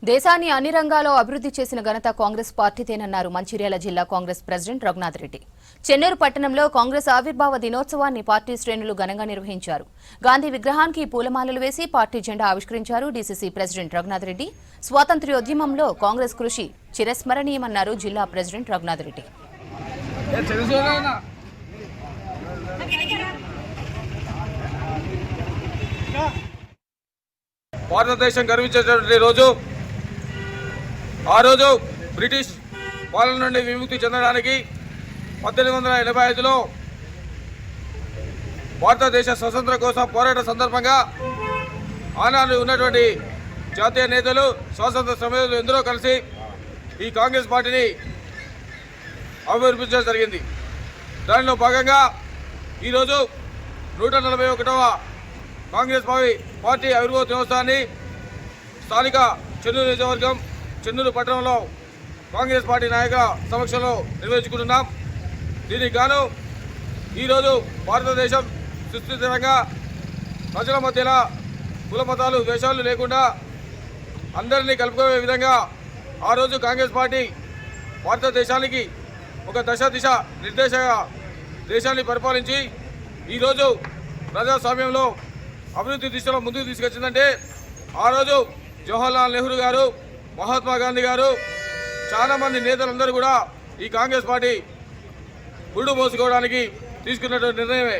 దేశాన్ని అన్ని రంగాల్లో అభివృద్ధి చేసిన ఘనత కాంగ్రెస్ పార్టీదేనన్నారు మంచిర్యాల జిల్లా కాంగ్రెస్ ప్రెసిడెంట్ రఘునాథ్ రెడ్డి. చెన్నూరు పట్టణంలో కాంగ్రెస్ ఆవిర్భావ దినోత్సవాన్ని పార్టీ శ్రేణులు ఘనంగా నిర్వహించారు. గాంధీ విగ్రహానికి పూలమాలలు వేసి పార్టీ జెండా ఆవిష్కరించారు డీసీసీ ప్రెసిడెంట్ రఘునాథ్ రెడ్డి. స్వాతంత్ర్యోద్యమంలో కాంగ్రెస్ కృషి చిరస్మరణీయమన్నారు జిల్లా ప్రెసిడెంట్ రఘునాథ్ రెడ్డి. భారతదేశం గర్వించేటటువంటి రోజు. ఆ రోజు బ్రిటిష్ పాలన నుండి విముక్తి చెందడానికి 1885లో భారతదేశ స్వతంత్ర కోసం పోరాట సందర్భంగా ఆనాడు ఉన్నటువంటి జాతీయ నేతలు, స్వాతంత్ర సమయంలో ఎందరో కలిసి ఈ కాంగ్రెస్ పార్టీని ఆవిర్భించడం జరిగింది. దానిలో భాగంగా ఈరోజు 141వ కాంగ్రెస్ పార్టీ ఆవిర్భావ దినోత్సవాన్ని స్థానిక చెన్నూరు నియోజకవర్గం చెన్నూరు పట్టణంలో కాంగ్రెస్ పార్టీ నాయకుల సమక్షంలో నిర్వహించుకుంటున్నాం. దీనికి గాను ఈరోజు భారతదేశం సుస్థిరంగా ప్రజల మధ్యన కుల మతాలు ద్వేషాలు లేకుండా అందరినీ కలుపుకునే విధంగా ఆ రోజు కాంగ్రెస్ పార్టీ భారతదేశానికి ఒక దిశ నిర్దేశంగా దేశాన్ని పరిపాలించి ఈరోజు ప్రజాస్వామ్యంలో అభివృద్ధి దిశలో ముందుకు తీసుకొచ్చిందంటే ఆ రోజు జవహర్లాల్ నెహ్రూ గారు, మహాత్మా గాంధీ గారు, చాలామంది నేతలందరూ కూడా ఈ కాంగ్రెస్ పార్టీ గుండు మోసుకోవడానికి తీసుకున్నటువంటి నిర్ణయమే.